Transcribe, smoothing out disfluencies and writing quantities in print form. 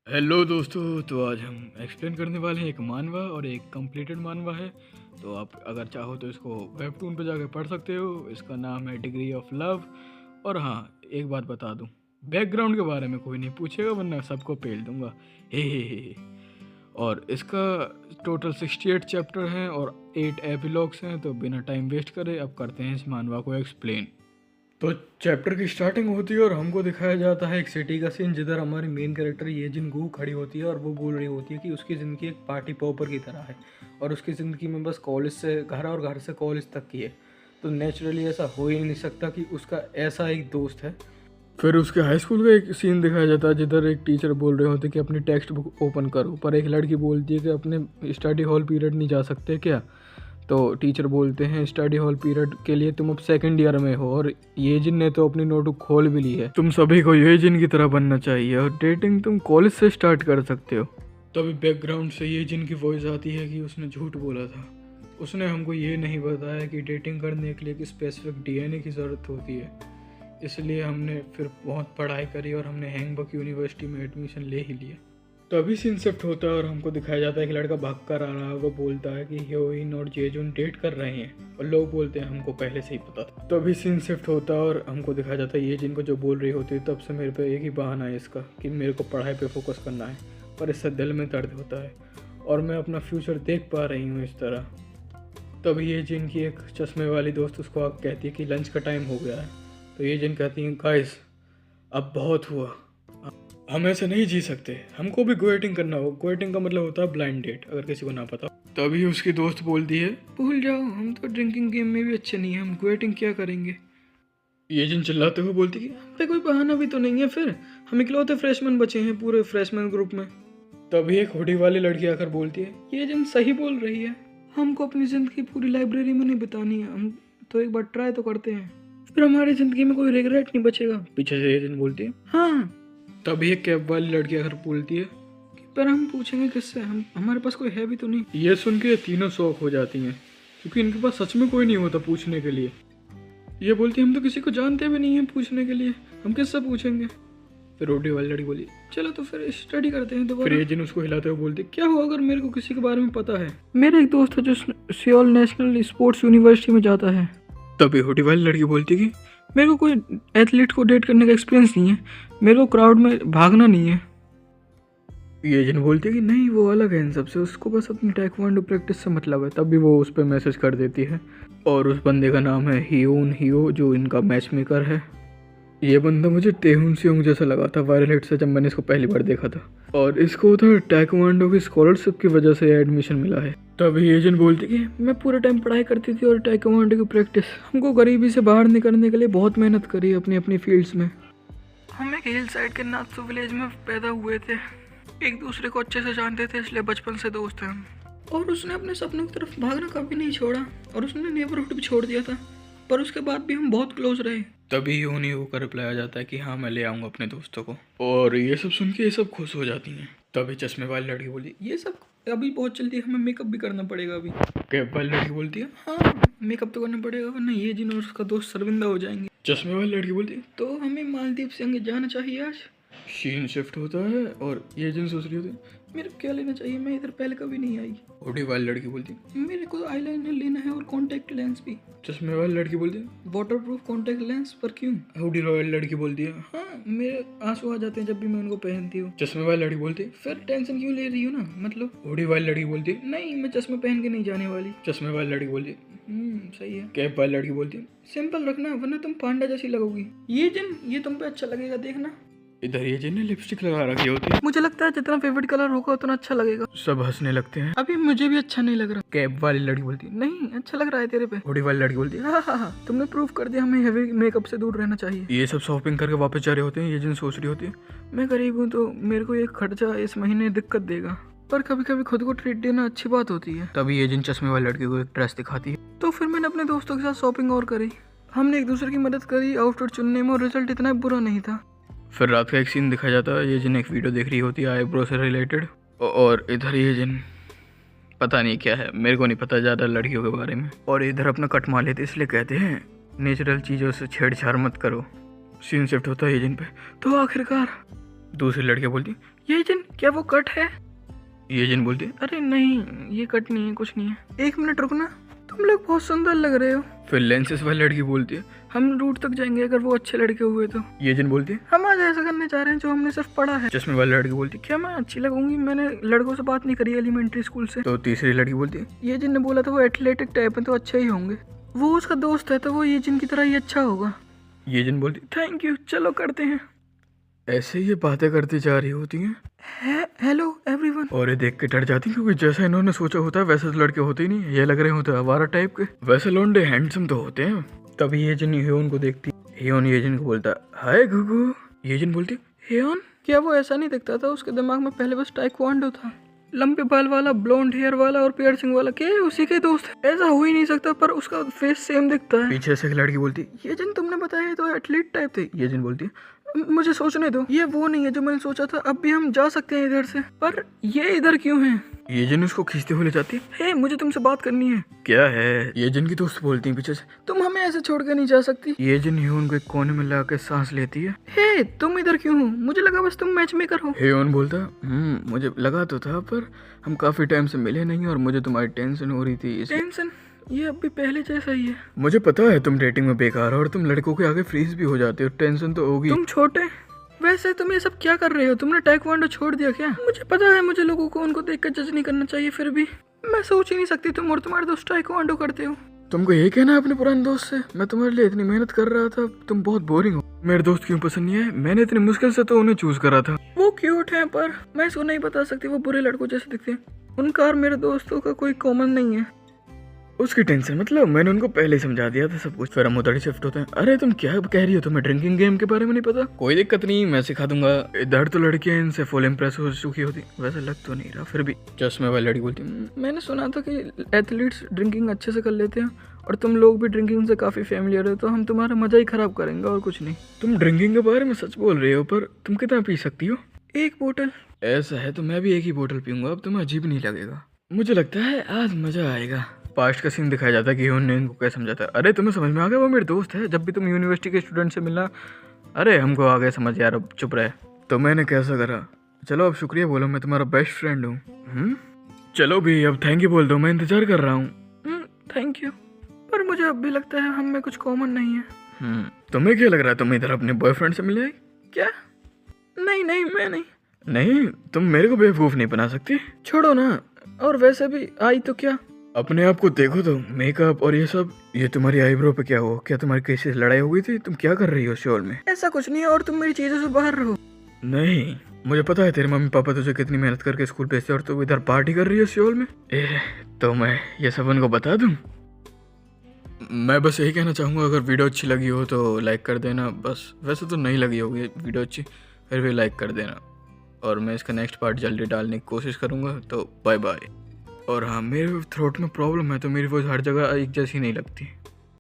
Hello दोस्तों, तो आज हम एक्सप्लेन करने वाले हैं एक मानवा और एक कंप्लीटेड मानवा है। तो आप अगर चाहो तो इसको वेबटून पे जाके पढ़ सकते हो। इसका नाम है डिग्री ऑफ लव। और हाँ, एक बात बता दूं, बैकग्राउंड के बारे में कोई नहीं पूछेगा वरना सबको पेल दूंगा। हे। और इसका टोटल 68 चैप्टर हैं और 8 एपिलॉग्स हैं। तो बिना टाइम वेस्ट करे अब करते हैं इस मानवा को एक्सप्लेन। तो चैप्टर की स्टार्टिंग होती है और हमको दिखाया जाता है एक सिटी का सीन जिधर हमारी मेन कैरेक्टर ये जिन खड़ी होती है और वो बोल रही होती है कि उसकी ज़िंदगी एक पार्टी पॉपर की तरह है और उसकी ज़िंदगी में बस कॉलेज से घर और घर से कॉलेज तक की है। तो नेचुरली ऐसा हो ही नहीं सकता कि उसका ऐसा एक दोस्त है। फिर उसके हाई स्कूल का एक सीन दिखाया जाता है जिधर एक टीचर बोल रहे होते कि अपनी टेक्स्ट बुक ओपन करो, पर एक लड़की बोलती है कि अपने स्टडी हॉल पीरियड नहीं जा सकते क्या। तो टीचर बोलते हैं स्टडी हॉल पीरियड के लिए तुम अब सेकंड ईयर में हो और ये जिन ने तो अपनी नोटबुक खोल भी ली है। तुम सभी को ये जिन की तरह बनना चाहिए और डेटिंग तुम कॉलेज से स्टार्ट कर सकते हो। तभी बैकग्राउंड से ये जिन की वॉइस आती है कि उसने झूठ बोला था। उसने हमको ये नहीं बताया कि डेटिंग करने के लिए एक स्पेसिफिक डीएनए की ज़रूरत होती है। इसलिए हमने फिर बहुत पढ़ाई करी और हमने हैंगबर्ग यूनिवर्सिटी में एडमिशन ले ही लिया। तो अभी सीन शिफ्ट होता है और हमको दिखाया जाता है कि लड़का भाग कर आ रहा है। वो बोलता है कि हीरोइन और जेजुन डेट कर रहे हैं और लोग बोलते हैं हमको पहले से ही पता था। तो अभी सीन शिफ्ट होता है और हमको दिखाया जाता है ये जिनको जो बोल रही होती है तब से मेरे पे एक ही बहाना है इसका कि मेरे को पढ़ाई पे फोकस करना है, पर इससे दिल में दर्द होता है और मैं अपना फ्यूचर देख पा रही हूँ इस तरह। तभी ये जिन की एक चश्मे वाली दोस्त उसको कहती है कि लंच का टाइम हो गया है। तो ये जिन कहती हैं गाइस अब बहुत हुआ, हम ऐसे नहीं जी सकते, हमको भी गोएटिंग करना हो। गोएटिंग का मतलब होता है ब्लाइंड डेट, अगर किसी को ना पता। तभी उसकी दोस्त बोलती है भूल जाओ, हम तो ड्रिंकिंग गेम में भी अच्छे नहीं हैं, हम गोएटिंग क्या करेंगे। ये जिन चिल्लाते हुए बोलती है हम पे कोई बहाना भी तो नहीं है, फिर हम इकलौते फ्रेशमैन बचे हैं पूरे फ्रेशमैन ग्रुप में। तभी एक हुडी वाली लड़की आकर बोलती है ये जिन सही बोल रही है, हमको अपनी ज़िंदगी पूरी लाइब्रेरी में नहीं बितानी है, हम तो एक बार ट्राई तो करते हैं, फिर हमारी ज़िंदगी में कोई रिग्रेट नहीं बचेगा। पीछे से ये जिन बोलती है हाँ। तभी एक कैब वाली लड़की आकर बोलती है कि पर हम पूछेंगे किससे, हमारे पास कोई है भी तो नहीं। ये सुन के तीनों शौक हो जाती हैं क्योंकि इनके पास सच में कोई नहीं होता पूछने के लिए। ये बोलती है हम तो किसी को जानते भी नहीं हैं पूछने के लिए, हम किससे पूछेंगे। फिर रोडी वाली लड़की बोली चलो तो फिर स्टडी करते हैं। तो फिर ये जिन उसको हिलाते हुए बोलती क्या हो अगर मेरे को किसी के बारे में पता है, मेरा एक दोस्त है जो सियोल नेशनल स्पोर्ट्स यूनिवर्सिटी में जाता है। तभी हुडी वाली लड़की बोलती कि मेरे को कोई एथलीट को डेट करने का एक्सपीरियंस नहीं है, मेरे को क्राउड में भागना नहीं है। ये जिन बोलती है कि नहीं वो अलग है इन सबसे, उसको बस अपनी टाइक्वांडो प्रैक्टिस से मतलब है। तब भी वो उस पर मैसेज कर देती है और उस बंदे का नाम है हियो जो इनका मैच मेकर है। ये बंदा मुझे तेहुन सियोंग जैसा लगा था वायरल हिट से जब मैंने इसको पहली बार देखा था, और इसको उधर टाइक्वांडो की स्कॉलरशिप की वजह से एडमिशन मिला है। तभी एजेंट बोलती कि मैं पूरे टाइम पढ़ाई करती थी और टाइक्वांडो की प्रैक्टिस, हमको गरीबी से बाहर निकलने के लिए बहुत मेहनत करी अपनी अपनी फील्ड्स में। हम एक हिल साइड के नात्सु विलेज में पैदा हुए थे, एक दूसरे को अच्छे से जानते थे इसलिए बचपन से दोस्त हैं हम। और उसने अपने सपनों की तरफ भागना कभी नहीं छोड़ा और उसने नेबरहुड भी छोड़ दिया था, पर उसके बाद भी हम बहुत क्लोज रहे। तभी यूं ही होकर रिप्लाई आ जाता है कि हाँ मैं ले आऊँगा अपने दोस्तों को, और ये सब सुन के ये सब खुश हो जाती हैं। तभी चश्मे वाली लड़की बोली ये सब अभी बहुत जल्दी, हमें मेकअप भी करना पड़ेगा अभी। कैब वाली लड़की बोलती है हाँ मेकअप तो करना पड़ेगा वरना ये जिन और उसका दोस्त शर्मिंदा हो जाएंगे। चश्मे वाली लड़की बोलती है तो हमें मालदीव से आगे जाना चाहिए आज। सीन शिफ्ट होता है और ये जिन सोच रही होती है मेरे को क्या लेना चाहिए, मैं इधर पहले कभी नहीं आई। हुडी वाली लड़की बोलती है मेरे को आईलाइनर लेना है और कॉन्टैक्ट लेंस भी। चश्मे वाली लड़की बोलती है वाटरप्रूफ कॉन्टैक्ट लेंस पर क्यों। हुडी वाली लड़की बोलती है हाँ मेरे आंसू आ जाते हैं जब भी मैं उनको पहनती हूँ। चश्मे वाली लड़की बोलती है फिर टेंशन क्यों ले रही हो ना, मतलब। हुडी वाली लड़की बोलती है नहीं मैं चश्मे पहन के नहीं जाने वाली। चश्मे वाली लड़की बोलती है सही है। कैप वाली लड़की बोलती है सिंपल रखना वरना तुम पांडा जैसी लगोगी। ये जिन ये तुम पे अच्छा लगेगा देखना। इधर ये जिन ने लिपस्टिक लगा रखी होती है, मुझे लगता है जितना फेवरेट कलर होगा उतना अच्छा लगेगा। सब हंसने लगते हैं, अभी मुझे भी अच्छा नहीं लग रहा। कैप वाली लड़की बोलती है नहीं अच्छा लग रहा है तेरे पे। हुडी वाली लड़की बोलती है हाँ तुमने प्रूव कर दिया हमें हेवी मेकअप से दूर रहना चाहिए। ये सब शॉपिंग करके वापस जा रहे होते हैं। ये जिन सोच रही होती है मैं गरीब हूँ तो मेरे को एक खर्चा इस महीने दिक्कत देगा, पर कभी कभी खुद को ट्रीट देना अच्छी बात होती है। तभी ये जिन चश्मे वाली लड़की को एक ड्रेस दिखाती है, तो फिर मैंने अपने दोस्तों के साथ शॉपिंग और करी, हमने एक दूसरे की मदद करी आउटफिट चुनने में और रिजल्ट इतना बुरा नहीं था। फिर रात का एक सीन दिखाया जाता है, ये जिन एक वीडियो देख रही होती है आईब्रो से रिलेटेड, और इधर ये जिन पता नहीं क्या है, मेरे को नहीं पता ज़्यादा लड़कियों के बारे में, और इधर अपना कट मार लेते इसलिए कहते हैं नेचुरल चीज़ों से छेड़छाड़ मत करो। सीन शिफ्ट होता है ये जिन पे, तो आखिरकार दूसरी लड़कियाँ बोलती ये जिन क्या वो कट है? ये जिन बोलती है अरे नहीं ये कट नहीं है, कुछ नहीं है। 1 मिनट रुकना, तुम लोग बहुत सुंदर लग रहे हो। फिर लेंसेज वाली लड़की बोलती है हम रूट तक जाएंगे अगर वो अच्छे लड़के हुए तो। ये जिन बोलती है हम आज ऐसा करने जा रहे हैं जो हमने सिर्फ पढ़ा है। चश्मे वाली लड़की बोलती है क्या मैं अच्छी लगूंगी, मैंने लड़कों से बात नहीं करी एलिमेंट्री स्कूल से। तो तीसरी लड़की बोलती है ये जिन ने बोला था वो एथलेटिक टाइप है तो अच्छे ही होंगे, वो उसका दोस्त है तो वो ये जिन की तरह ही अच्छा होगा। ये जिन बोलती थैंक यू चलो करते हैं। ऐसे ये बातें करती जा रही होती हैं। Hello everyone. और ये देख के डर जाती है क्योंकि जैसा इन्होंने सोचा होता है वैसे तो लड़के होते ही नहीं, ये लग रहे होते हैं आवारा टाइप के। वैसे लौंडे हैंडसम तो होते हैं। तभी ये जिन ह्योन को देखती, ह्योन ये जिन को बोलता हाय गुगू। ये जिन बोलती ह्योन क्या वो ऐसा नहीं दिखता था, उसके दिमाग में पहले बस टाइक्वांडो था, लंबे बाल वाला, ब्लॉन्ड हेयर वाला और पियर्सिंग वाला, क्या उसी के दोस्त है? ऐसा हो ही नहीं सकता, पर उसका फेस सेम दिखता है। पीछे से एक लड़की बोलती ये जिन तुमने बताया तो एथलीट टाइप थे। ये जिन बोलती मुझे सोचने दो, ये वो नहीं है जो मैंने सोचा था, अब भी हम जा सकते हैं इधर से, पर ये इधर क्यों है? ये जिन उसको खींचते हुए ले जाती है हे मुझे तुमसे बात करनी है। क्या है? ये जिन की दोस्त बोलती है पीछे से तुम हमें ऐसे छोड़ कर नहीं जा सकती। ये जिन ह्योन को एक कोने में लाकर सांस लेती है। हे तुम इधर क्यों हो? मुझे लगा बस तुम मैच मेकर हो। ह्योन बोलता मुझे लगा तो था पर हम काफी टाइम से मिले नहीं और मुझे तुम्हारी टेंशन हो रही थी। टेंशन? ये अब भी पहले जैसा ही है। मुझे पता है तुम डेटिंग में बेकार हो और तुम लड़कों के आगे फ्रीज भी हो जाते हो, टेंशन तो होगी। तुम छोटे, वैसे तुम ये सब क्या कर रहे हो? तुमने टाइक्वांडो छोड़ दिया क्या? मुझे पता है मुझे लोगों को उनको देखकर जज नहीं करना चाहिए, फिर भी मैं सोच ही नहीं सकती तुम और तुम्हारे दोस्त टाइक्वांडो करते हो। तुमको ये कहना है अपने पुराने दोस्त से मैं तुम्हारे लिए इतनी मेहनत कर रहा था, तुम बहुत बोरिंग हो। मेरे दोस्त क्यों पसंद नहीं है? मैंने इतनी मुश्किल से तो उन्हें चूज करा था। वो क्यूट है पर मैं इसको नहीं बता सकती वो बुरे लड़कों जैसे दिखते हैं, उनका और मेरे दोस्तों का कोई कॉमन नहीं है। उसकी टेंशन मतलब मैंने उनको पहले ही समझा दिया था सब कुछ। फिर हम उधर ही शिफ्ट होते हैं। अरे तुम क्या कह रही हो, तुम्हें ड्रिंकिंग गेम के बारे में नहीं पता? कोई दिक्कत नहीं मैं सिखा दूंगा। इधर तो लड़कियां इनसे फुल इम्प्रेस हो चुकी होती, वैसे लग तो नहीं रहा। फिर भी चश्मे वाली लड़की बोलती मैंने सुना था कि एथलीट्स ड्रिंकिंग अच्छे से कर लेते हैं और तुम लोग भी ड्रिंकिंग से काफी फैमिलियर हो, तो हम तुम्हारा मजा ही खराब करेंगे और कुछ नहीं। तुम ड्रिंकिंग के बारे में सच बोल रहे हो, पर तुम कितना पी सकती हो? 1 बोतल। ऐसा है तो मैं भी 1 ही बोतल पीऊंगा, अब तुम्हें अजीब नहीं लगेगा। मुझे लगता है आज मजा आएगा। पास्ट का सीन दिखाया जाता है कि ह्योन ने इनको क्या समझाता है। अरे तुम्हें समझ में आ गया वो मेरे दोस्त है, जब भी तुम यूनिवर्सिटी के स्टूडेंट से मिलना। अरे हमको आ गया समझ यार, अब चुप रहे। तो मैंने कैसा करा? चलो अब शुक्रिया बोलो, मैं तुम्हारा बेस्ट फ्रेंड हूँ। चलो भी अब थैंक यू बोल दो, मैं इंतजार कर रहा हूँ। थैंक यू, पर मुझे अब भी लगता है हम में कुछ कॉमन नहीं है। तुम्हें क्या लग रहा है तुम इधर अपने बॉयफ्रेंड से मिले? क्या? नहीं नहीं मैं नहीं, तुम मेरे को बेवकूफ नहीं बना सकती। छोड़ो ना, और वैसे भी आई तो क्या, अपने आप को देखो तो मेकअप और ये सब। ये तुम्हारी आईब्रो पे क्या हुआ? क्या तुम्हारी किसी से लड़ाई हो गई थी? तुम क्या कर रही हो शॉल में? ऐसा कुछ नहीं है और तुम मेरी चीजों से बाहर रहो। नहीं मुझे पता है तेरे मम्मी पापा तुझे कितनी मेहनत करके स्कूल भेजते और तुम इधर पार्टी कर रही हो शॉल में। तो मैं ये सब उनको बता दूं? मैं बस यही कहना चाहूँगा अगर वीडियो अच्छी लगी हो तो लाइक कर देना बस। वैसे तो नहीं लगी होगी वीडियो अच्छी, फिर भी लाइक कर देना। और मैं इसका नेक्स्ट पार्ट जल्दी डालने की कोशिश करूँगा। तो बाय बाय। और हाँ मेरे थ्रोट में प्रॉब्लम है तो मेरी वॉइस हर जगह एक जैसी नहीं लगती।